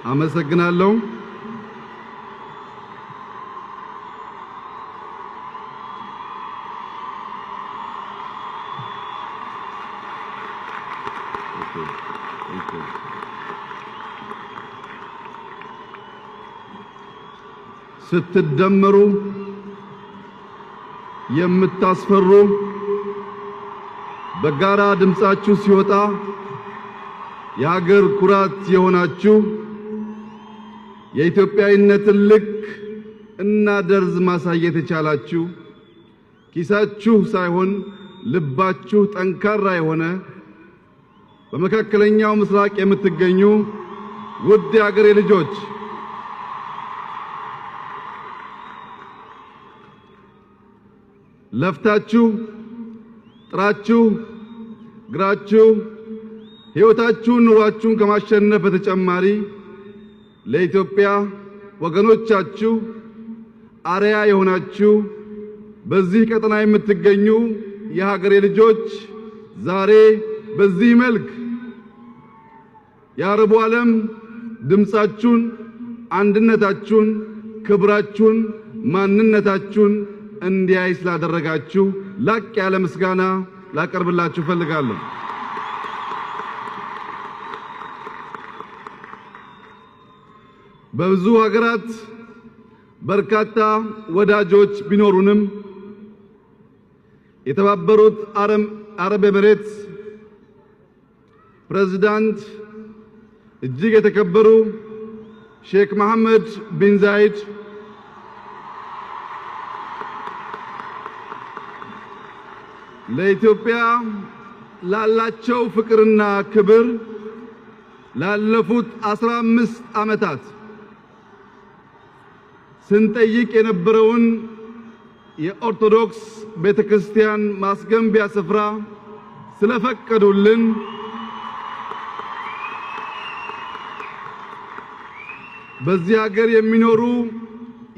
አመሰግናለሁ። ስትደመሩ የምታስፈሩ በጋራ ድምጻችሁ ሲወጣ የሀገር ኩራት የሆናችሁ የኢትዮጵያዊነትን ልክ እና ደርዝ ማሳየት የቻላችሁ ኪሳችሁ ሳይሆን ልባችሁ ጠንካራ የሆነ በመካከለኛው ምስራቅ የምትገኙ ውድ የሀገሬ ልጆች ለፍታችሁ ጥራችሁ ግራችሁ ሕይወታችሁን ኑሯችሁን ከማሸነፍ በተጨማሪ ለኢትዮጵያ ወገኖቻችሁ አርአያ የሆናችሁ በዚህ ቀጠና የምትገኙ የሀገሬ ልጆች ዛሬ በዚህ መልክ የአረቡ ዓለም ድምጻችሁን፣ አንድነታችሁን፣ ክብራችሁን፣ ማንነታችሁን እንዲያይ ስላደረጋችሁ ላቅ ያለ ምስጋና ላቀርብላችሁ ፈልጋለሁ። በብዙ ሀገራት በርካታ ወዳጆች ቢኖሩንም የተባበሩት አረብ ኤሚሬትስ ፕሬዝዳንት እጅግ የተከበሩ ሼክ መሐመድ ቢን ዛይድ ለኢትዮጵያ ላላቸው ፍቅርና ክብር ላለፉት 15 ዓመታት ስንጠይቅ የነበረውን የኦርቶዶክስ ቤተክርስቲያን ማስገንቢያ ስፍራ ስለፈቀዱልን በዚህ ሀገር የሚኖሩ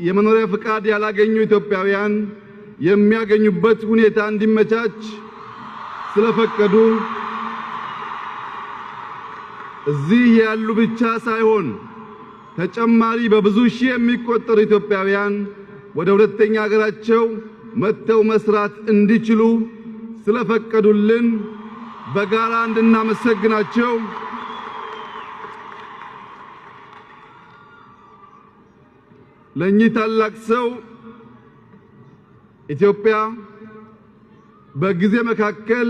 የመኖሪያ ፍቃድ ያላገኙ ኢትዮጵያውያን የሚያገኙበት ሁኔታ እንዲመቻች ስለፈቀዱ እዚህ ያሉ ብቻ ሳይሆን ተጨማሪ በብዙ ሺህ የሚቆጠሩ ኢትዮጵያውያን ወደ ሁለተኛ ሀገራቸው መጥተው መስራት እንዲችሉ ስለፈቀዱልን በጋራ እንድናመሰግናቸው ለእኚህ ታላቅ ሰው ኢትዮጵያ በጊዜ መካከል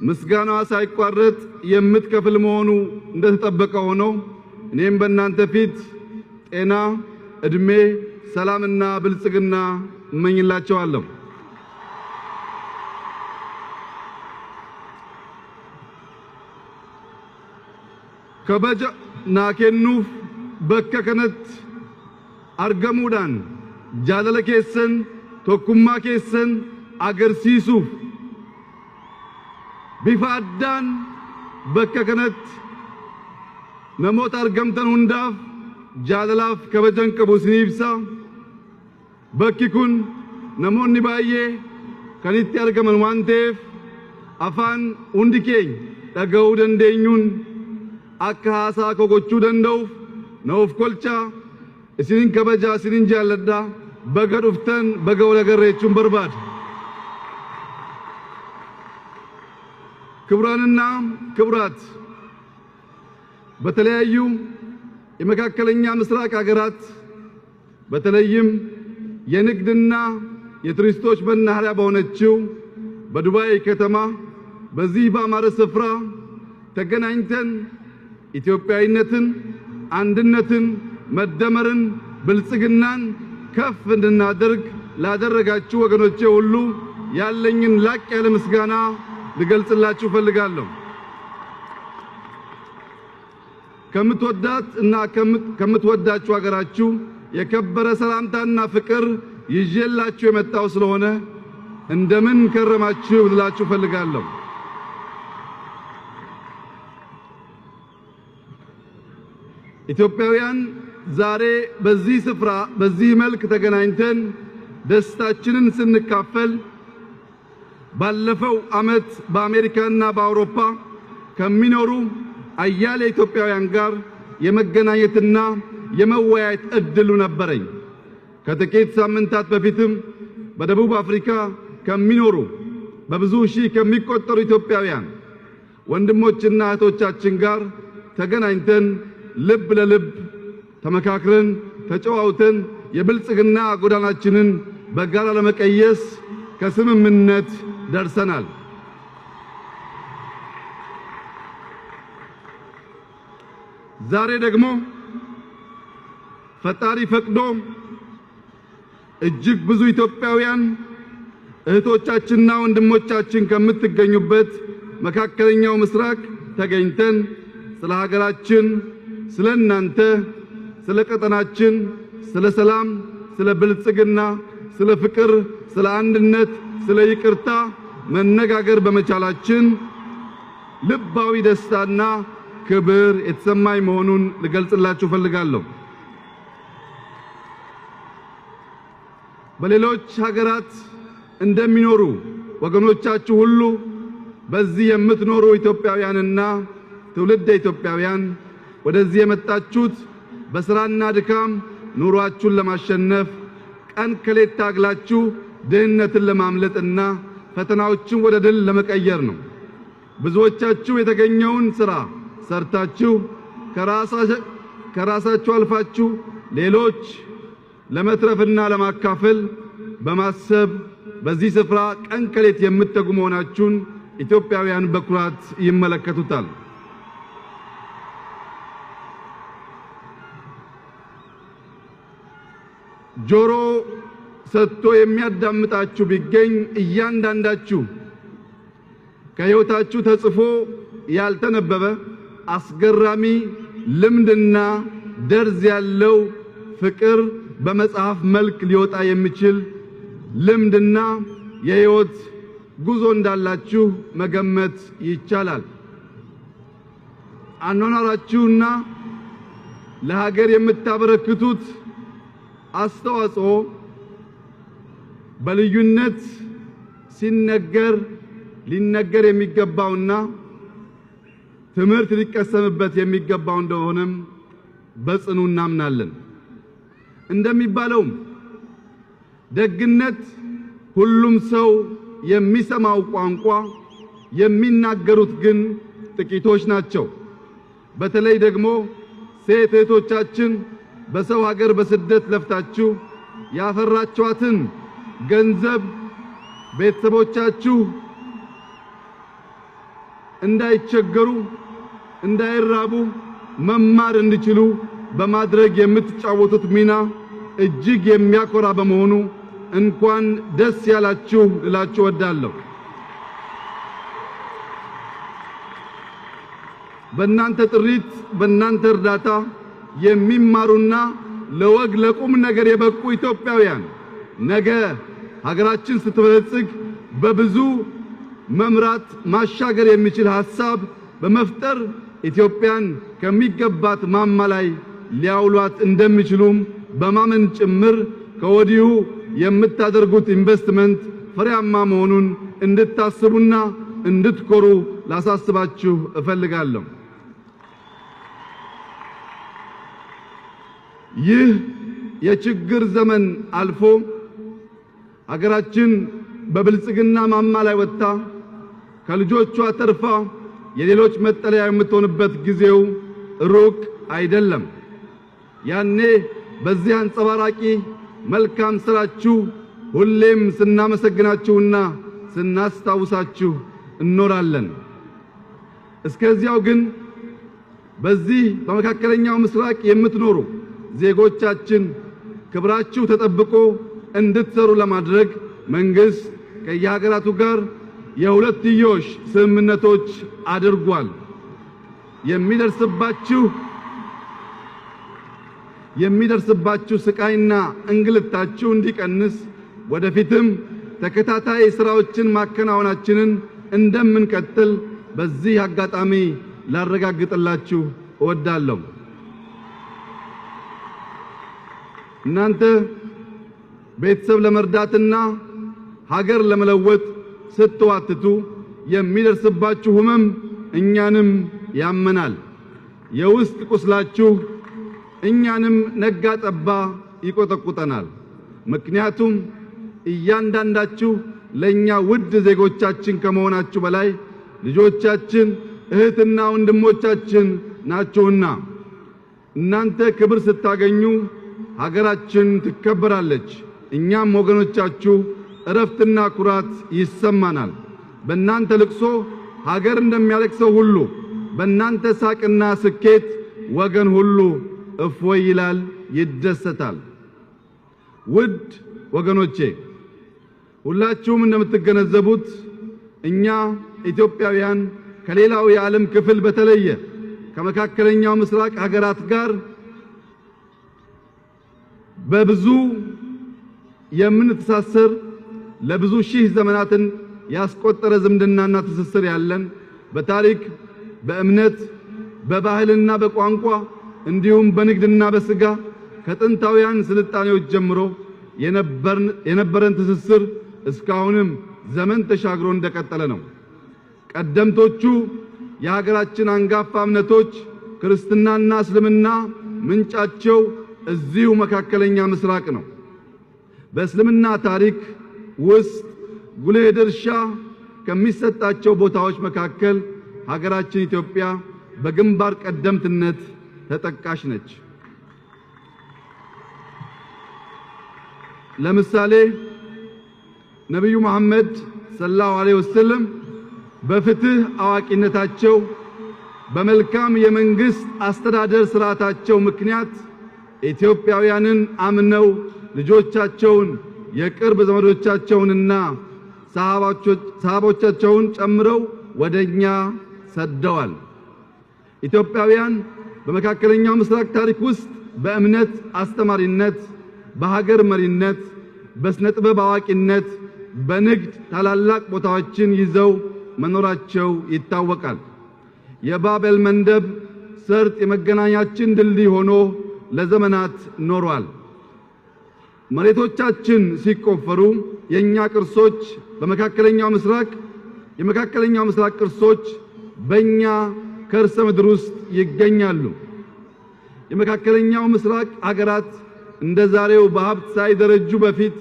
ምስጋናዋ ሳይቋረጥ የምትከፍል መሆኑ እንደተጠበቀ ሆኖ እኔም በእናንተ ፊት ጤና፣ እድሜ፣ ሰላምና ብልጽግና እመኝላቸዋለሁ። ከበጀ ናኬኑፍ በከከነት አርገሙዳን ጃለለ ኬሰን ቶኩማ ኬሰን አገርሲሱፍ bifa addaan bakka kanatti namoota argamtan hundaaf jaalalaaf kabajan qabu isin ibsa. Bakki kun namoonni baay'ee kan itti argaman waan ta'eef afaan hundi keenya dhaga'uu dandeenyuun akka haasaa koo gochuu danda'uuf na of kolchaa isinin kabajaa isinin jaalladhaa baga dhuftan baga wal agarreechuun barbaada. ክቡራንና ክቡራት በተለያዩ የመካከለኛ ምስራቅ ሀገራት በተለይም የንግድና የቱሪስቶች መናኸሪያ በሆነችው በዱባይ ከተማ በዚህ በአማረ ስፍራ ተገናኝተን ኢትዮጵያዊነትን፣ አንድነትን፣ መደመርን፣ ብልጽግናን ከፍ እንድናደርግ ላደረጋችሁ ወገኖቼ ሁሉ ያለኝን ላቅ ያለ ምስጋና ልገልጽላችሁ ፈልጋለሁ። ከምትወዳት እና ከምትወዳችሁ ሀገራችሁ የከበረ ሰላምታና ፍቅር ይዤላችሁ የመጣው ስለሆነ እንደምን ከረማችሁ ልላችሁ ፈልጋለሁ። ኢትዮጵያውያን ዛሬ በዚህ ስፍራ በዚህ መልክ ተገናኝተን ደስታችንን ስንካፈል ባለፈው ዓመት በአሜሪካና በአውሮፓ ከሚኖሩ አያሌ ኢትዮጵያውያን ጋር የመገናኘትና የመወያየት እድሉ ነበረኝ። ከጥቂት ሳምንታት በፊትም በደቡብ አፍሪካ ከሚኖሩ በብዙ ሺህ ከሚቆጠሩ ኢትዮጵያውያን ወንድሞችና እህቶቻችን ጋር ተገናኝተን ልብ ለልብ ተመካክረን ተጨዋውተን የብልጽግና ጎዳናችንን በጋራ ለመቀየስ ከስምምነት ደርሰናል። ዛሬ ደግሞ ፈጣሪ ፈቅዶ እጅግ ብዙ ኢትዮጵያውያን እህቶቻችንና ወንድሞቻችን ከምትገኙበት መካከለኛው ምስራቅ ተገኝተን ስለ ሀገራችን፣ ስለ እናንተ፣ ስለ ቀጠናችን፣ ስለ ሰላም፣ ስለ ብልጽግና፣ ስለ ፍቅር፣ ስለ አንድነት፣ ስለ ይቅርታ መነጋገር በመቻላችን ልባዊ ደስታና ክብር የተሰማኝ መሆኑን ልገልጽላችሁ ፈልጋለሁ። በሌሎች ሀገራት እንደሚኖሩ ወገኖቻችሁ ሁሉ በዚህ የምትኖሩ ኢትዮጵያውያንና ትውልደ ኢትዮጵያውያን ወደዚህ የመጣችሁት በስራና ድካም ኑሯችሁን ለማሸነፍ ቀን ከሌት ታግላችሁ ድህነትን ለማምለጥና ፈተናዎችን ወደ ድል ለመቀየር ነው። ብዙዎቻችሁ የተገኘውን ስራ ሰርታችሁ ከራሳችሁ አልፋችሁ ሌሎች ለመትረፍና ለማካፈል በማሰብ በዚህ ስፍራ ቀን ከሌት የምትተጉ መሆናችሁን ኢትዮጵያውያን በኩራት ይመለከቱታል። ጆሮ ሰጥቶ የሚያዳምጣችሁ ቢገኝ እያንዳንዳችሁ ከሕይወታችሁ ተጽፎ ያልተነበበ አስገራሚ ልምድና ደርዝ ያለው ፍቅር በመጽሐፍ መልክ ሊወጣ የሚችል ልምድና የሕይወት ጉዞ እንዳላችሁ መገመት ይቻላል። አኗኗራችሁና ለሀገር የምታበረክቱት አስተዋጽኦ በልዩነት ሊነገር የሚገባውና ትምህርት ሊቀሰምበት የሚገባው እንደሆነም በጽኑ እናምናለን። እንደሚባለው ደግነት ሁሉም ሰው የሚሰማው ቋንቋ፣ የሚናገሩት ግን ጥቂቶች ናቸው። በተለይ ደግሞ ሴት እህቶቻችን በሰው ሀገር በስደት ለፍታችሁ ያፈራችኋትን ገንዘብ ቤተሰቦቻችሁ እንዳይቸገሩ፣ እንዳይራቡ፣ መማር እንዲችሉ በማድረግ የምትጫወቱት ሚና እጅግ የሚያኮራ በመሆኑ እንኳን ደስ ያላችሁ ልላችሁ እወዳለሁ። በእናንተ ጥሪት፣ በእናንተ እርዳታ የሚማሩና ለወግ ለቁም ነገር የበቁ ኢትዮጵያውያን ነገ ሀገራችን ስትበለጽግ በብዙ መምራት ማሻገር የሚችል ሐሳብ በመፍጠር ኢትዮጵያን ከሚገባት ማማ ላይ ሊያውሏት እንደሚችሉም በማመን ጭምር ከወዲሁ የምታደርጉት ኢንቨስትመንት ፍሬያማ መሆኑን እንድታስቡና እንድትኮሩ ላሳስባችሁ እፈልጋለሁ። ይህ የችግር ዘመን አልፎ ሀገራችን በብልጽግና ማማ ላይ ወጥታ ከልጆቿ ተርፋ የሌሎች መጠለያ የምትሆንበት ጊዜው ሩቅ አይደለም። ያኔ በዚህ አንጸባራቂ መልካም ስራችሁ ሁሌም ስናመሰግናችሁና ስናስታውሳችሁ እንኖራለን። እስከዚያው ግን በዚህ በመካከለኛው ምስራቅ የምትኖሩ ዜጎቻችን ክብራችሁ ተጠብቆ እንድትሰሩ ለማድረግ መንግስት ከየሀገራቱ ጋር የሁለትዮሽ ስምምነቶች አድርጓል። የሚደርስባችሁ ስቃይና እንግልታችሁ እንዲቀንስ ወደፊትም ተከታታይ ስራዎችን ማከናወናችንን እንደምንቀጥል በዚህ አጋጣሚ ላረጋግጥላችሁ እወዳለሁ። እናንተ ቤተሰብ ለመርዳትና ሀገር ለመለወጥ ስትዋትቱ የሚደርስባችሁ ህመም እኛንም ያመናል። የውስጥ ቁስላችሁ እኛንም ነጋ ጠባ ይቆጠቁጠናል። ምክንያቱም እያንዳንዳችሁ ለኛ ውድ ዜጎቻችን ከመሆናችሁ በላይ ልጆቻችን እህትና ወንድሞቻችን ናችሁና እናንተ ክብር ስታገኙ ሀገራችን ትከበራለች። እኛም ወገኖቻችሁ እረፍትና ኩራት ይሰማናል። በእናንተ ልቅሶ ሀገር እንደሚያለቅሰው ሁሉ በእናንተ ሳቅና ስኬት ወገን ሁሉ እፎይ ይላል፣ ይደሰታል። ውድ ወገኖቼ ሁላችሁም እንደምትገነዘቡት እኛ ኢትዮጵያውያን ከሌላው የዓለም ክፍል በተለየ ከመካከለኛው ምስራቅ ሀገራት ጋር በብዙ የምንተሳሰር ለብዙ ሺህ ዘመናትን ያስቆጠረ ዝምድናና ትስስር ያለን በታሪክ በእምነት በባህልና በቋንቋ እንዲሁም በንግድና በስጋ ከጥንታውያን ስልጣኔዎች ጀምሮ የነበረን ትስስር እስካሁንም ዘመን ተሻግሮ እንደቀጠለ ነው። ቀደምቶቹ የሀገራችን አንጋፋ እምነቶች ክርስትናና እስልምና ምንጫቸው እዚሁ መካከለኛ ምስራቅ ነው። በእስልምና ታሪክ ውስጥ ጉልህ ድርሻ ከሚሰጣቸው ቦታዎች መካከል ሀገራችን ኢትዮጵያ በግንባር ቀደምትነት ተጠቃሽ ነች። ለምሳሌ ነብዩ መሐመድ ሰለላሁ ዐለይሂ ወሰለም በፍትህ አዋቂነታቸው በመልካም የመንግስት አስተዳደር ስርዓታቸው ምክንያት ኢትዮጵያውያንን አምነው ልጆቻቸውን የቅርብ ዘመዶቻቸውንና ሰሃቦቻቸውን ጨምረው ወደኛ ሰደዋል። ኢትዮጵያውያን በመካከለኛው ምስራቅ ታሪክ ውስጥ በእምነት አስተማሪነት፣ በሀገር መሪነት፣ በስነ ጥበብ አዋቂነት፣ በንግድ ታላላቅ ቦታዎችን ይዘው መኖራቸው ይታወቃል። የባቤል መንደብ ሰርጥ የመገናኛችን ድልድይ ሆኖ ለዘመናት ኖሯል። መሬቶቻችን ሲቆፈሩ የኛ ቅርሶች የመካከለኛው ምስራቅ ቅርሶች በእኛ ከርሰ ምድር ውስጥ ይገኛሉ። የመካከለኛው ምስራቅ ሀገራት እንደ ዛሬው በሀብት ሳይደረጁ በፊት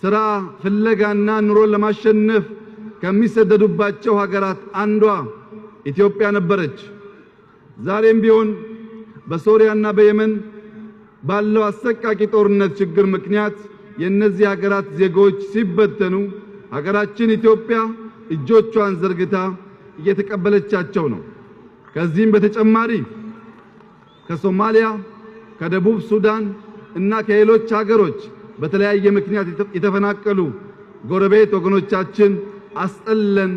ስራ ፍለጋና ኑሮን ለማሸነፍ ከሚሰደዱባቸው ሀገራት አንዷ ኢትዮጵያ ነበረች። ዛሬም ቢሆን በሶሪያና በየመን ባለው አሰቃቂ ጦርነት ችግር ምክንያት የእነዚህ ሀገራት ዜጎች ሲበተኑ ሀገራችን ኢትዮጵያ እጆቿን ዘርግታ እየተቀበለቻቸው ነው። ከዚህም በተጨማሪ ከሶማሊያ፣ ከደቡብ ሱዳን እና ከሌሎች ሀገሮች በተለያየ ምክንያት የተፈናቀሉ ጎረቤት ወገኖቻችን አስጠለን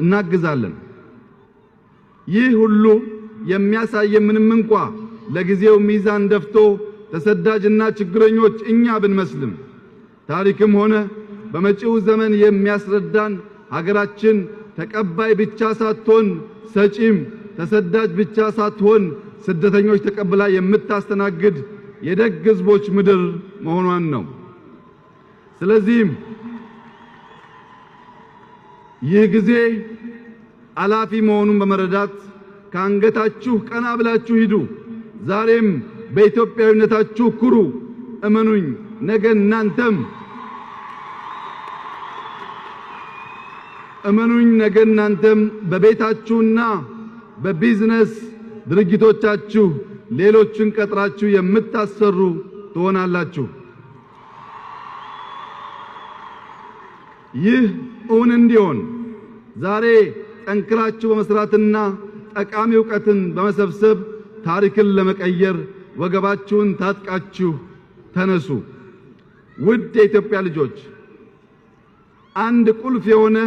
እናግዛለን። ይህ ሁሉ የሚያሳየ ምንም እንኳ ለጊዜው ሚዛን ደፍቶ ተሰዳጅና ችግረኞች እኛ ብንመስልም ታሪክም ሆነ በመጪው ዘመን የሚያስረዳን ሀገራችን ተቀባይ ብቻ ሳትሆን ሰጪም፣ ተሰዳጅ ብቻ ሳትሆን ስደተኞች ተቀብላ የምታስተናግድ የደግ ሕዝቦች ምድር መሆኗን ነው። ስለዚህም ይህ ጊዜ አላፊ መሆኑን በመረዳት ከአንገታችሁ ቀና ብላችሁ ሂዱ። ዛሬም በኢትዮጵያዊነታችሁ ኩሩ። እመኑኝ፣ ነገ እናንተም በቤታችሁና በቢዝነስ ድርጅቶቻችሁ ሌሎችን ቀጥራችሁ የምታሰሩ ትሆናላችሁ። ይህ እውን እንዲሆን ዛሬ ጠንክራችሁ በመስራትና ጠቃሚ ዕውቀትን በመሰብሰብ ታሪክን ለመቀየር ወገባችሁን ታጥቃችሁ ተነሱ። ውድ የኢትዮጵያ ልጆች፣ አንድ ቁልፍ የሆነ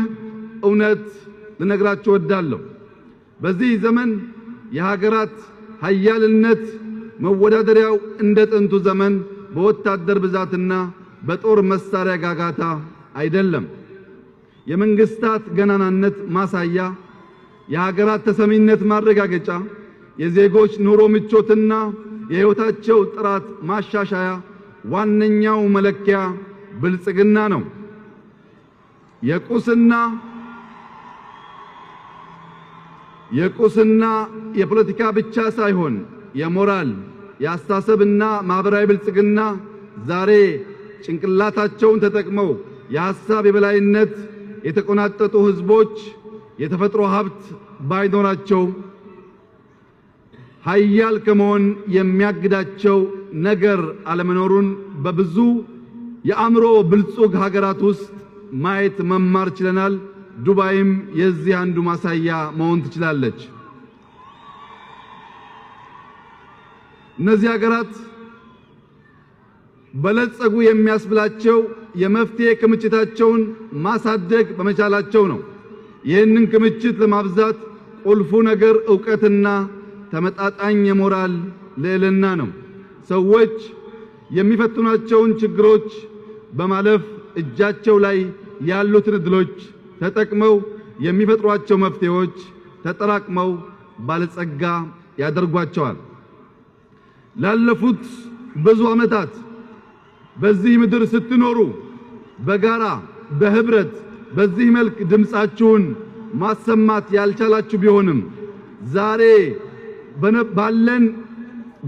እውነት ልነግራችሁ እወዳለሁ። በዚህ ዘመን የሀገራት ኃያልነት መወዳደሪያው እንደ ጥንቱ ዘመን በወታደር ብዛትና በጦር መሳሪያ ጋጋታ አይደለም። የመንግስታት ገናናነት ማሳያ፣ የሀገራት ተሰሚነት ማረጋገጫ፣ የዜጎች ኑሮ ምቾትና የሕይወታቸው ጥራት ማሻሻያ ዋነኛው መለኪያ ብልጽግና ነው። የቁስና የፖለቲካ ብቻ ሳይሆን የሞራል የአስተሳሰብና ማህበራዊ ብልጽግና ዛሬ ጭንቅላታቸውን ተጠቅመው የሐሳብ የበላይነት የተቆናጠጡ ህዝቦች የተፈጥሮ ሀብት ባይኖራቸው ኃያል ከመሆን የሚያግዳቸው ነገር አለመኖሩን በብዙ የአእምሮ ብልጹግ ሀገራት ውስጥ ማየት መማር ችለናል። ዱባይም የዚህ አንዱ ማሳያ መሆን ትችላለች። እነዚህ ሀገራት በለጸጉ የሚያስብላቸው የመፍትሄ ክምችታቸውን ማሳደግ በመቻላቸው ነው። ይህንን ክምችት ለማብዛት ቁልፉ ነገር ዕውቀትና ተመጣጣኝ የሞራል ልዕልና ነው። ሰዎች የሚፈትኗቸውን ችግሮች በማለፍ እጃቸው ላይ ያሉትን ዕድሎች ተጠቅመው የሚፈጥሯቸው መፍትሄዎች ተጠራቅመው ባለጸጋ ያደርጓቸዋል። ላለፉት ብዙ ዓመታት በዚህ ምድር ስትኖሩ በጋራ በህብረት በዚህ መልክ ድምጻችሁን ማሰማት ያልቻላችሁ ቢሆንም ዛሬ ባለን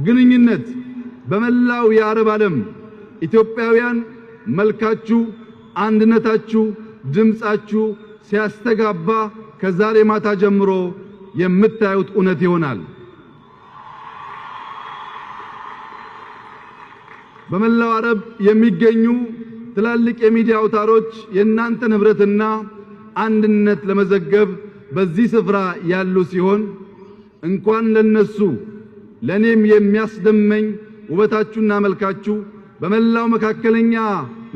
ግንኙነት በመላው የአረብ ዓለም ኢትዮጵያውያን መልካችሁ፣ አንድነታችሁ፣ ድምጻችሁ ሲያስተጋባ ከዛሬ ማታ ጀምሮ የምታዩት እውነት ይሆናል። በመላው አረብ የሚገኙ ትላልቅ የሚዲያ አውታሮች የእናንተን ህብረትና አንድነት ለመዘገብ በዚህ ስፍራ ያሉ ሲሆን እንኳን ለነሱ ለኔም የሚያስደመኝ ውበታችሁና መልካችሁ በመላው መካከለኛ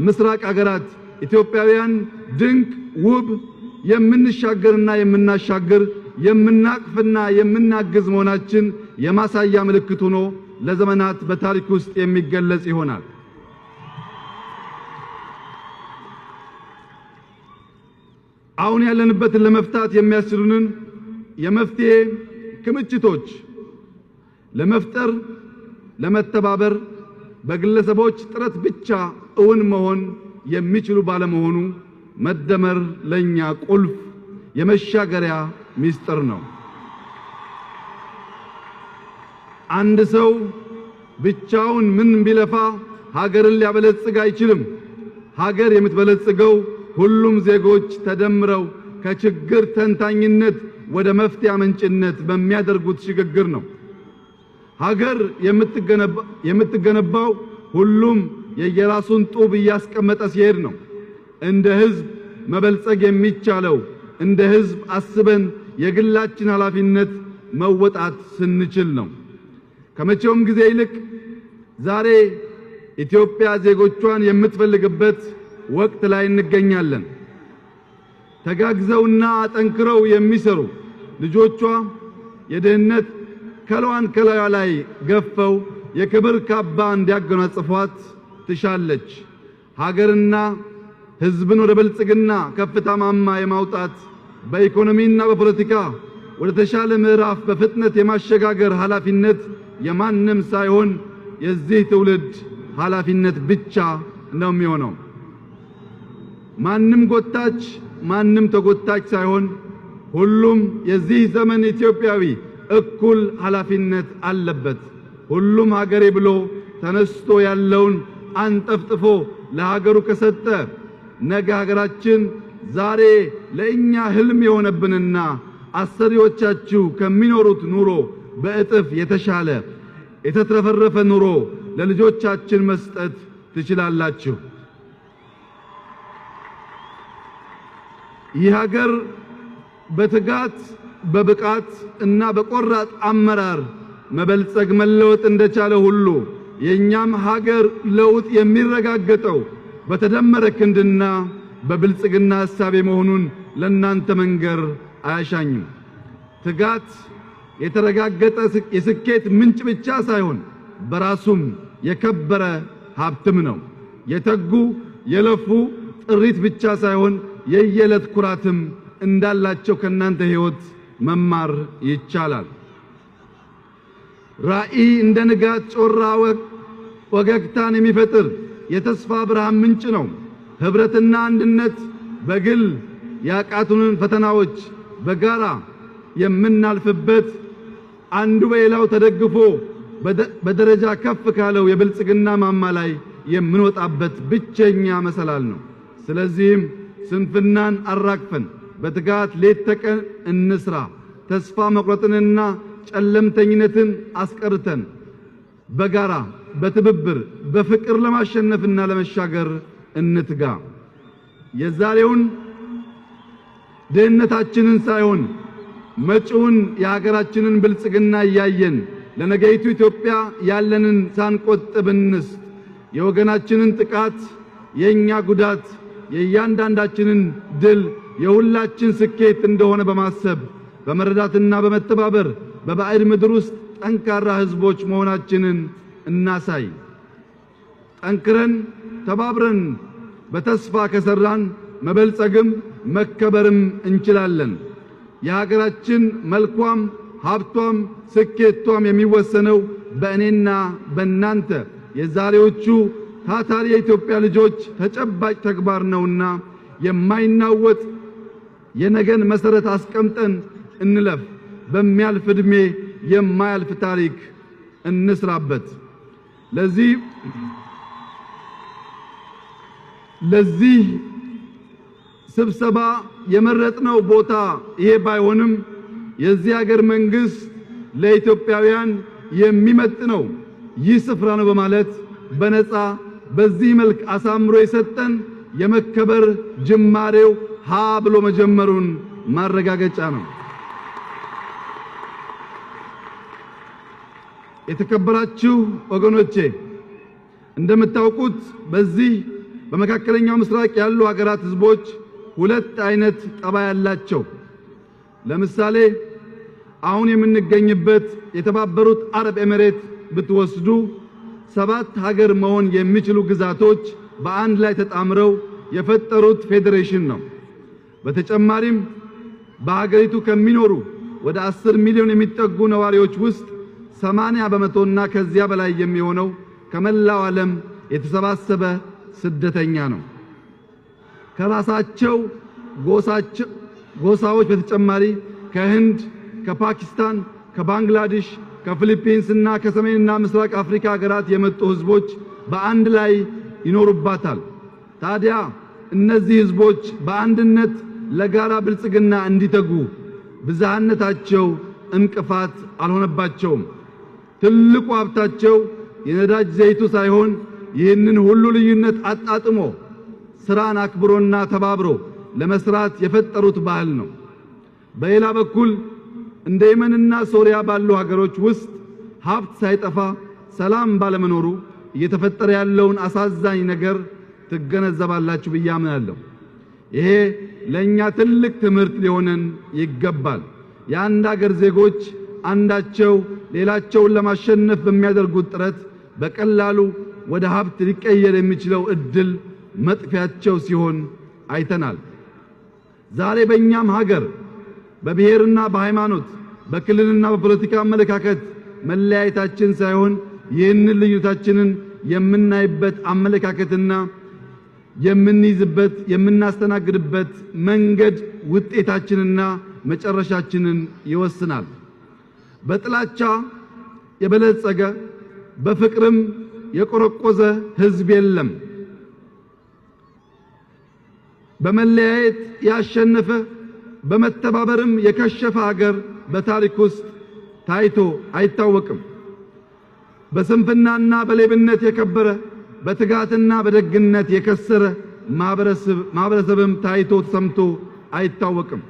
ምስራቅ ሀገራት ኢትዮጵያውያን ድንቅ ውብ የምንሻገርና የምናሻገር የምናቅፍና የምናግዝ መሆናችን የማሳያ ምልክት ሆኖ ለዘመናት በታሪክ ውስጥ የሚገለጽ ይሆናል። አሁን ያለንበትን ለመፍታት የሚያስችሉንን የመፍትሄ ክምችቶች ለመፍጠር ለመተባበር በግለሰቦች ጥረት ብቻ እውን መሆን የሚችሉ ባለመሆኑ መደመር ለኛ ቁልፍ የመሻገሪያ ሚስጥር ነው። አንድ ሰው ብቻውን ምን ቢለፋ ሀገርን ሊያበለጽግ አይችልም። ሀገር የምትበለጽገው ሁሉም ዜጎች ተደምረው ከችግር ተንታኝነት ወደ መፍትሄ አመንጭነት በሚያደርጉት ሽግግር ነው። ሀገር የምትገነባው ሁሉም የየራሱን ጡብ እያስቀመጠ ሲሄድ ነው። እንደ ህዝብ መበልጸግ የሚቻለው እንደ ህዝብ አስበን የግላችን ኃላፊነት መወጣት ስንችል ነው። ከመቼውም ጊዜ ይልቅ ዛሬ ኢትዮጵያ ዜጎቿን የምትፈልግበት ወቅት ላይ እንገኛለን። ተጋግዘውና ጠንክረው የሚሰሩ ልጆቿ የደህንነት ከለዋን ከላዩ ላይ ገፈው የክብር ካባ እንዲያጎናጽፏት ትሻለች። ሀገርና ህዝብን ወደ ብልጽግና ከፍታ ማማ የማውጣት በኢኮኖሚና በፖለቲካ ወደ ተሻለ ምዕራፍ በፍጥነት የማሸጋገር ኃላፊነት የማንም ሳይሆን የዚህ ትውልድ ኃላፊነት ብቻ ነው የሚሆነው። ማንም ጎታች ማንም ተጎታች ሳይሆን ሁሉም የዚህ ዘመን ኢትዮጵያዊ እኩል ኃላፊነት አለበት። ሁሉም ሀገሬ ብሎ ተነስቶ ያለውን አንጠፍጥፎ ለሀገሩ ከሰጠ ነገ ሀገራችን ዛሬ ለእኛ ህልም የሆነብንና አሰሪዎቻችሁ ከሚኖሩት ኑሮ በእጥፍ የተሻለ የተትረፈረፈ ኑሮ ለልጆቻችን መስጠት ትችላላችሁ። ይህ ሀገር በትጋት በብቃት እና በቆራጥ አመራር መበልጸግ መለወጥ እንደቻለ ሁሉ የኛም ሀገር ለውጥ የሚረጋገጠው በተደመረ ክንድና በብልጽግና ሐሳብ መሆኑን ለናንተ መንገር አያሻኝም። ትጋት የተረጋገጠ የስኬት ምንጭ ብቻ ሳይሆን በራሱም የከበረ ሀብትም ነው። የተጉ የለፉ ጥሪት ብቻ ሳይሆን የየዕለት ኩራትም እንዳላቸው ከናንተ ህይወት መማር ይቻላል። ራዕይ እንደ ንጋት ጮራ ወገግታን የሚፈጥር የተስፋ ብርሃን ምንጭ ነው። ህብረትና አንድነት በግል ያቃቱንን ፈተናዎች በጋራ የምናልፍበት አንዱ በሌላው ተደግፎ በደረጃ ከፍ ካለው የብልጽግና ማማ ላይ የምንወጣበት ብቸኛ መሰላል ነው። ስለዚህም ስንፍናን አራግፈን በትጋት ሌት ተቀን እንስራ። ተስፋ መቁረጥንና ጨለምተኝነትን አስቀርተን በጋራ በትብብር በፍቅር ለማሸነፍና ለመሻገር እንትጋ። የዛሬውን ድህነታችንን ሳይሆን መጪውን የሀገራችንን ብልጽግና እያየን ለነገይቱ ኢትዮጵያ ያለንን ሳንቆጥብ እንስጥ። የወገናችንን ጥቃት የኛ ጉዳት፣ የእያንዳንዳችንን ድል የሁላችን ስኬት እንደሆነ በማሰብ በመረዳትና በመተባበር በባዕድ ምድር ውስጥ ጠንካራ ህዝቦች መሆናችንን እናሳይ። ጠንክረን ተባብረን በተስፋ ከሰራን መበልጸግም መከበርም እንችላለን። የሀገራችን መልኳም ሀብቷም ስኬቷም የሚወሰነው በእኔና በእናንተ የዛሬዎቹ ታታሪ የኢትዮጵያ ልጆች ተጨባጭ ተግባር ነውና የማይናወጥ የነገን መሰረት አስቀምጠን እንለፍ። በሚያልፍ ዕድሜ የማያልፍ ታሪክ እንስራበት። ለዚህ ስብሰባ የመረጥነው ቦታ ይሄ ባይሆንም የዚህ ሀገር መንግስት ለኢትዮጵያውያን የሚመጥነው ይህ ስፍራ ነው በማለት በነፃ በዚህ መልክ አሳምሮ የሰጠን የመከበር ጅማሬው ሀ ብሎ መጀመሩን ማረጋገጫ ነው። የተከበራችሁ ወገኖቼ፣ እንደምታውቁት በዚህ በመካከለኛው ምስራቅ ያሉ ሀገራት ህዝቦች ሁለት አይነት ጠባይ ያላቸው። ለምሳሌ አሁን የምንገኝበት የተባበሩት አረብ ኤሚሬት ብትወስዱ 7 ሀገር መሆን የሚችሉ ግዛቶች በአንድ ላይ ተጣምረው የፈጠሩት ፌዴሬሽን ነው። በተጨማሪም በሀገሪቱ ከሚኖሩ ወደ 10 ሚሊዮን የሚጠጉ ነዋሪዎች ውስጥ 80 በመቶና ከዚያ በላይ የሚሆነው ከመላው ዓለም የተሰባሰበ ስደተኛ ነው። ከራሳቸው ጎሳዎች በተጨማሪ ከህንድ፣ ከፓኪስታን፣ ከባንግላዴሽ፣ ከፊሊፒንስና ከሰሜንና ምስራቅ አፍሪካ ሀገራት የመጡ ህዝቦች በአንድ ላይ ይኖሩባታል። ታዲያ እነዚህ ህዝቦች በአንድነት ለጋራ ብልጽግና እንዲተጉ ብዝሃነታቸው እንቅፋት አልሆነባቸውም። ትልቁ ሀብታቸው የነዳጅ ዘይቱ ሳይሆን ይህንን ሁሉ ልዩነት አጣጥሞ ስራን አክብሮና ተባብሮ ለመስራት የፈጠሩት ባህል ነው። በሌላ በኩል እንደ የመንና ሶሪያ ባሉ ሀገሮች ውስጥ ሀብት ሳይጠፋ ሰላም ባለመኖሩ እየተፈጠረ ያለውን አሳዛኝ ነገር ትገነዘባላችሁ ብዬ አምናለሁ። ይሄ ለኛ ትልቅ ትምህርት ሊሆነን ይገባል። የአንድ ሀገር ዜጎች አንዳቸው ሌላቸውን ለማሸነፍ በሚያደርጉት ጥረት በቀላሉ ወደ ሀብት ሊቀየር የሚችለው እድል መጥፊያቸው ሲሆን አይተናል። ዛሬ በእኛም ሀገር በብሔርና በሃይማኖት በክልልና በፖለቲካ አመለካከት መለያየታችን ሳይሆን ይህንን ልዩነታችንን የምናይበት አመለካከትና የምንይዝበት የምናስተናግድበት መንገድ ውጤታችንና መጨረሻችንን ይወስናል። በጥላቻ የበለጸገ በፍቅርም የቆረቆዘ ህዝብ የለም። በመለያየት ያሸነፈ በመተባበርም የከሸፈ ሀገር በታሪክ ውስጥ ታይቶ አይታወቅም። በስንፍናና በሌብነት የከበረ በትጋትና በደግነት የከሰረ ማህበረሰብም ታይቶ ተሰምቶ አይታወቅም።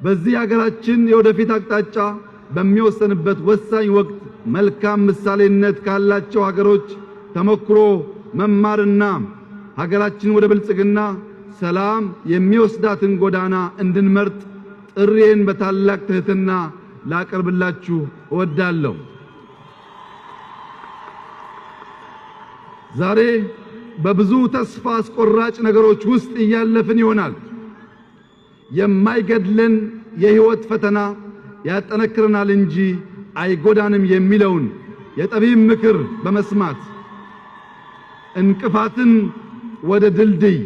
በዚህ ሀገራችን የወደፊት አቅጣጫ በሚወሰንበት ወሳኝ ወቅት መልካም ምሳሌነት ካላቸው ሀገሮች ተሞክሮ መማርና ሀገራችን ወደ ብልጽግና ሰላም የሚወስዳትን ጎዳና እንድንመርጥ ጥሪዬን በታላቅ ትህትና ላቀርብላችሁ እወዳለሁ። ዛሬ በብዙ ተስፋ አስቆራጭ ነገሮች ውስጥ እያለፍን ይሆናል። የማይገድለን የህይወት ፈተና ያጠነክረናል እንጂ አይጎዳንም የሚለውን የጠቢብ ምክር በመስማት እንቅፋትን ወደ ድልድይ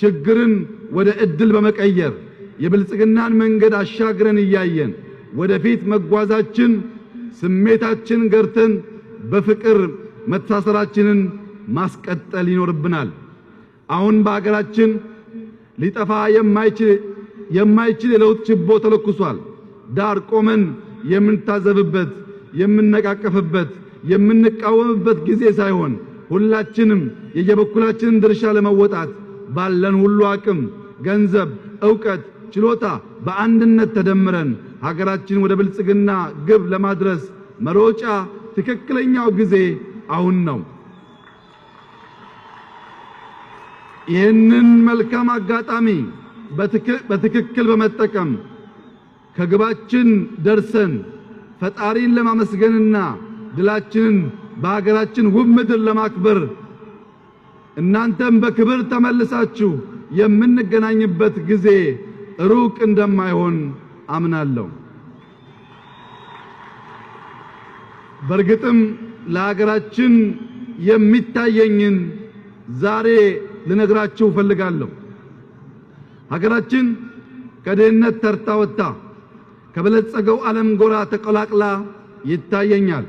ችግርን ወደ እድል በመቀየር የብልጽግናን መንገድ አሻግረን እያየን ወደፊት መጓዛችን ስሜታችን ገርተን በፍቅር መታሰራችንን ማስቀጠል ይኖርብናል። አሁን በአገራችን ሊጠፋ የማይችል የለውጥ ችቦ ተለኩሷል። ዳር ቆመን የምንታዘብበት፣ የምንነቃቀፍበት፣ የምንቃወምበት ጊዜ ሳይሆን ሁላችንም የየበኩላችንን ድርሻ ለመወጣት ባለን ሁሉ አቅም፣ ገንዘብ፣ ዕውቀት፣ ችሎታ በአንድነት ተደምረን ሀገራችን ወደ ብልጽግና ግብ ለማድረስ መሮጫ ትክክለኛው ጊዜ አሁን ነው። ይህንን መልካም አጋጣሚ በትክክል በመጠቀም ከግባችን ደርሰን ፈጣሪን ለማመስገንና ድላችንን በሀገራችን ውብ ምድር ለማክበር እናንተም በክብር ተመልሳችሁ የምንገናኝበት ጊዜ ሩቅ እንደማይሆን አምናለሁ። በርግጥም ለሀገራችን የሚታየኝን ዛሬ ልነግራችሁ ፈልጋለሁ። ሀገራችን ከድህነት ተርታ ወጥታ ከበለጸገው ዓለም ጎራ ተቀላቅላ ይታየኛል።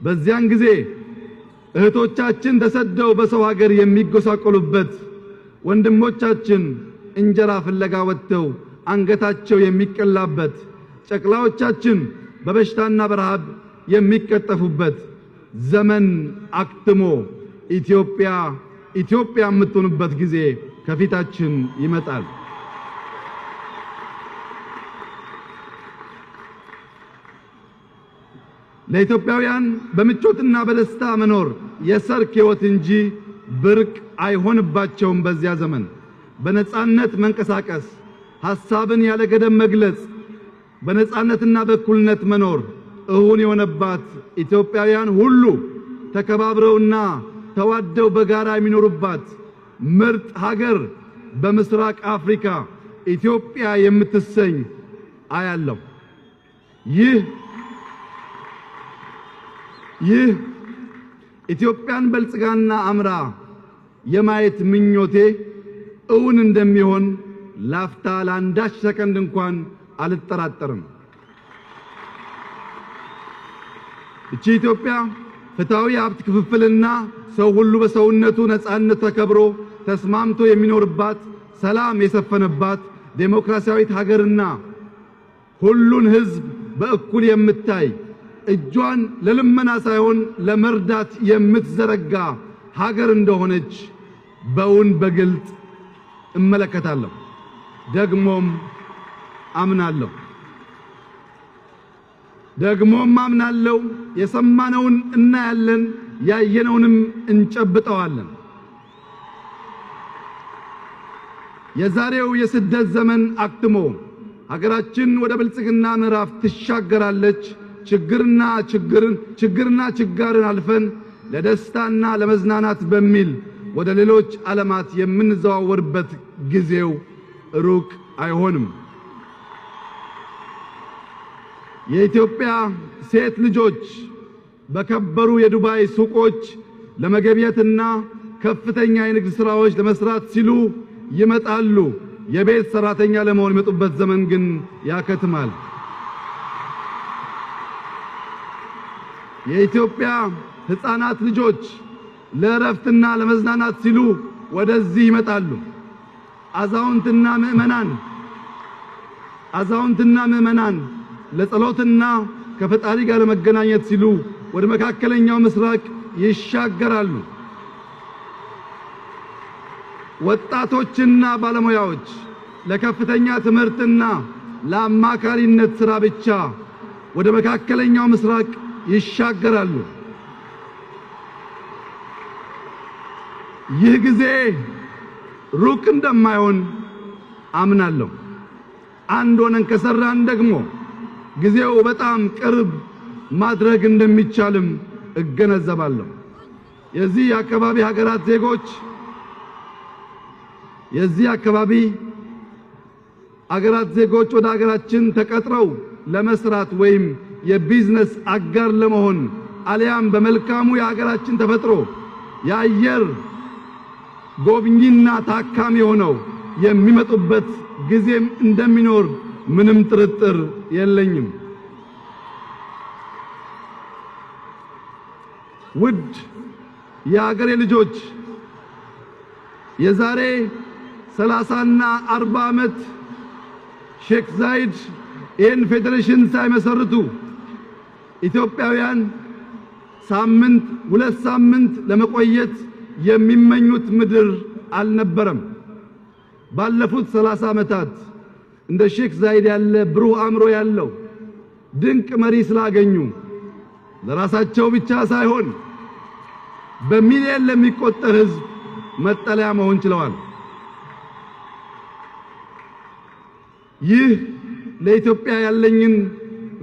በዚያን ጊዜ እህቶቻችን ተሰደው በሰው ሀገር የሚጎሳቆሉበት፣ ወንድሞቻችን እንጀራ ፍለጋ ወጥተው አንገታቸው የሚቀላበት፣ ጨቅላዎቻችን በበሽታና በረሃብ የሚቀጠፉበት ዘመን አክትሞ ኢትዮጵያ የምትሆንበት ጊዜ ከፊታችን ይመጣል። ለኢትዮጵያውያን በምቾትና በደስታ መኖር የሰርክ ሕይወት እንጂ ብርቅ አይሆንባቸውም። በዚያ ዘመን በነጻነት መንቀሳቀስ፣ ሐሳብን ያለ ገደብ መግለጽ፣ በነጻነትና በእኩልነት መኖር እውን የሆነባት ኢትዮጵያውያን ሁሉ ተከባብረውና ተዋደው በጋራ የሚኖሩባት ምርጥ ሀገር በምስራቅ አፍሪካ ኢትዮጵያ የምትሰኝ አያለሁ። ይህ ኢትዮጵያን በልጽጋና አምራ የማየት ምኞቴ እውን እንደሚሆን ላፍታ ለአንዳች ሰከንድ እንኳን አልጠራጠርም። እቺ ኢትዮጵያ ፍትሃዊ ሀብት ክፍፍልና ሰው ሁሉ በሰውነቱ ነጻነት ተከብሮ ተስማምቶ የሚኖርባት፣ ሰላም የሰፈነባት ዴሞክራሲያዊት ሀገርና ሁሉን ሕዝብ በእኩል የምታይ እጇን ለልመና ሳይሆን ለመርዳት የምትዘረጋ ሀገር እንደሆነች በእውን በግልጽ እመለከታለሁ፣ ደግሞም አምናለሁ። የሰማነውን እናያለን፣ ያየነውንም እንጨብጠዋለን። የዛሬው የስደት ዘመን አክትሞ ሀገራችን ወደ ብልጽግና ምዕራፍ ትሻገራለች። ችግርና ችጋርን አልፈን ለደስታና ለመዝናናት በሚል ወደ ሌሎች ዓለማት የምንዘዋወርበት ጊዜው ሩቅ አይሆንም። የኢትዮጵያ ሴት ልጆች በከበሩ የዱባይ ሱቆች ለመገብየትና ከፍተኛ የንግድ ሥራዎች ለመስራት ሲሉ ይመጣሉ። የቤት ሰራተኛ ለመሆን የመጡበት ዘመን ግን ያከትማል። የኢትዮጵያ ሕፃናት ልጆች ለእረፍትና ለመዝናናት ሲሉ ወደዚህ ይመጣሉ። አዛውንትና ምዕመናን ለጸሎትና ከፈጣሪ ጋር ለመገናኘት ሲሉ ወደ መካከለኛው ምስራቅ ይሻገራሉ። ወጣቶችና ባለሙያዎች ለከፍተኛ ትምህርትና ለአማካሪነት ሥራ ብቻ ወደ መካከለኛው ምስራቅ ይሻገራሉ። ይህ ጊዜ ሩቅ እንደማይሆን አምናለሁ። አንድ ሆነን ከሰራን ደግሞ ጊዜው በጣም ቅርብ ማድረግ እንደሚቻልም እገነዘባለሁ። የዚህ አካባቢ ሀገራት ዜጎች ወደ ሀገራችን ተቀጥረው ለመስራት ወይም የቢዝነስ አጋር ለመሆን አሊያም በመልካሙ የሀገራችን ተፈጥሮ የአየር ጎብኝና ታካሚ ሆነው የሚመጡበት ጊዜም እንደሚኖር ምንም ጥርጥር የለኝም። ውድ የአገሬ ልጆች የዛሬ 30 እና 40 ዓመት ሼክ ዛይድ ይህን ፌዴሬሽን ሳይመሰርቱ ኢትዮጵያውያን ሳምንት 2 ሳምንት ለመቆየት የሚመኙት ምድር አልነበረም። ባለፉት 30 ዓመታት እንደ ሼክ ዛይድ ያለ ብሩህ አእምሮ ያለው ድንቅ መሪ ስላገኙ ለራሳቸው ብቻ ሳይሆን በሚሊዮን ለሚቆጠር ሕዝብ መጠለያ መሆን ችለዋል። ይህ ለኢትዮጵያ ያለኝን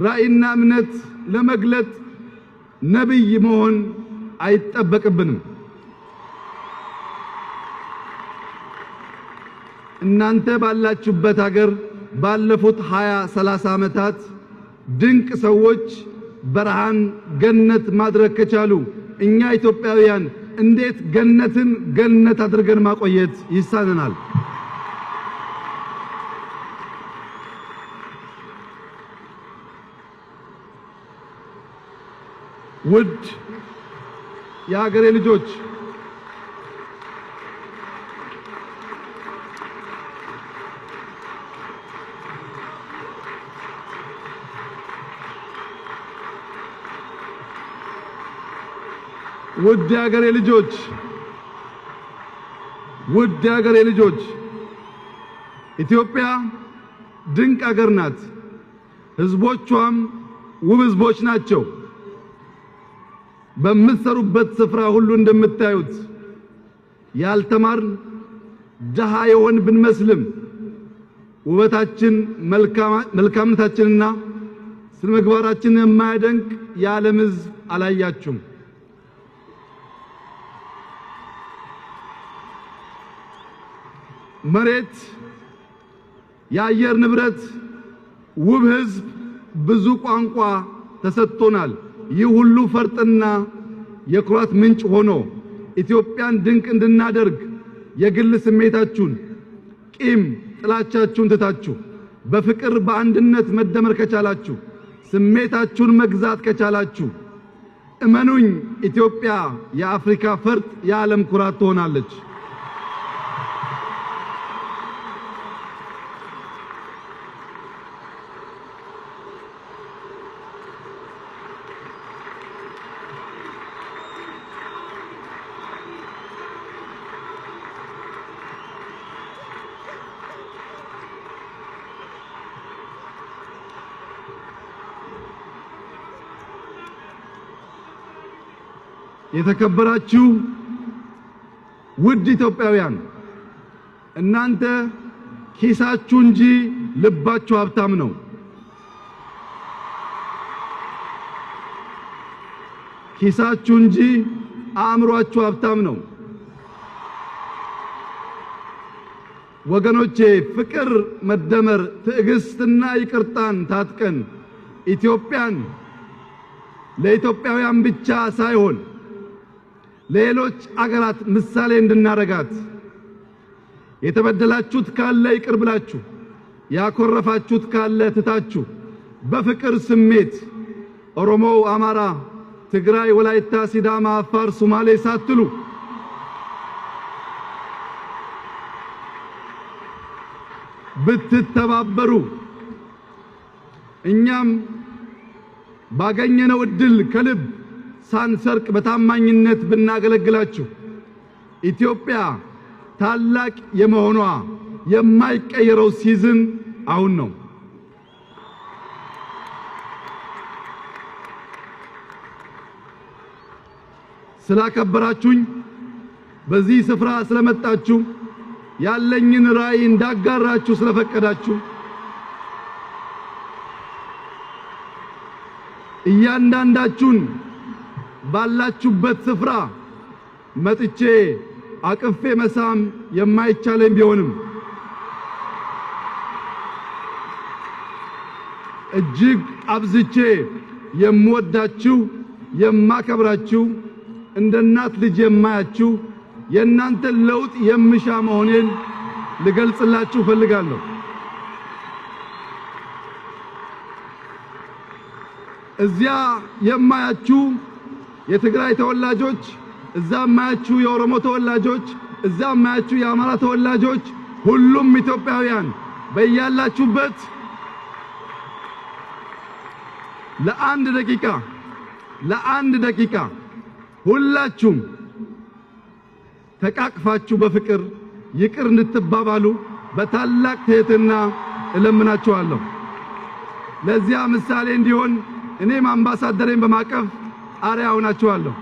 ራዕይና እምነት ለመግለጥ ነብይ መሆን አይጠበቅብንም። እናንተ ባላችሁበት ሀገር ባለፉት 20-30 ዓመታት ድንቅ ሰዎች በረሃን ገነት ማድረግ ከቻሉ እኛ ኢትዮጵያውያን እንዴት ገነትን ገነት አድርገን ማቆየት ይሳነናል? ውድ የሀገሬ ልጆች ውድ የሀገሬ ልጆች ኢትዮጵያ ድንቅ ሀገር ናት። ሕዝቦቿም ውብ ሕዝቦች ናቸው። በምትሰሩበት ስፍራ ሁሉ እንደምታዩት ያልተማርን ደሃ የሆን ብንመስልም ውበታችን መልካምነታችንና ስነ ምግባራችን የማያደንቅ የዓለም ሕዝብ አላያችሁም። መሬት፣ የአየር ንብረት፣ ውብ ሕዝብ፣ ብዙ ቋንቋ ተሰጥቶናል። ይህ ሁሉ ፈርጥና የኩራት ምንጭ ሆኖ ኢትዮጵያን ድንቅ እንድናደርግ የግል ስሜታችሁን፣ ቂም ጥላቻችሁን ትታችሁ በፍቅር በአንድነት መደመር ከቻላችሁ፣ ስሜታችሁን መግዛት ከቻላችሁ፣ እመኑኝ ኢትዮጵያ የአፍሪካ ፈርጥ፣ የዓለም ኩራት ትሆናለች። የተከበራችሁ ውድ ኢትዮጵያውያን እናንተ ኪሳችሁ እንጂ ልባችሁ ሀብታም ነው። ኪሳችሁ እንጂ አእምሮአችሁ ሀብታም ነው። ወገኖቼ ፍቅር፣ መደመር፣ ትዕግስትና ይቅርታን ታጥቀን ኢትዮጵያን ለኢትዮጵያውያን ብቻ ሳይሆን ለሌሎች አገራት ምሳሌ እንድናረጋት የተበደላችሁት ካለ ይቅር ብላችሁ ያኮረፋችሁት ካለ ትታችሁ በፍቅር ስሜት ኦሮሞ፣ አማራ፣ ትግራይ፣ ወላይታ፣ ሲዳማ፣ አፋር፣ ሶማሌ ሳትሉ ብትተባበሩ እኛም ባገኘነው እድል ከልብ ሳንሰርቅ በታማኝነት ብናገለግላችሁ ኢትዮጵያ ታላቅ የመሆኗ የማይቀየረው ሲዝን አሁን ነው። ስላከበራችሁኝ በዚህ ስፍራ ስለመጣችሁ ያለኝን ራዕይ እንዳጋራችሁ ስለፈቀዳችሁ እያንዳንዳችሁን ባላችሁበት ስፍራ መጥቼ አቅፌ መሳም የማይቻለኝ ቢሆንም እጅግ አብዝቼ የምወዳችሁ የማከብራችሁ እንደ እናት ልጅ የማያችሁ የእናንተን ለውጥ የምሻ መሆኔን ልገልጽላችሁ ፈልጋለሁ። እዚያ የማያችሁ የትግራይ ተወላጆች፣ እዛ የማያችሁ የኦሮሞ ተወላጆች፣ እዛ የማያችሁ የአማራ ተወላጆች፣ ሁሉም ኢትዮጵያውያን በያላችሁበት ለአንድ ደቂቃ ሁላችሁም ተቃቅፋችሁ በፍቅር ይቅር እንድትባባሉ በታላቅ ትህትና እለምናችኋለሁ። ለዚያ ምሳሌ እንዲሆን እኔም አምባሳደሬን በማቀፍ አርአያ ሆናችኋለሁ።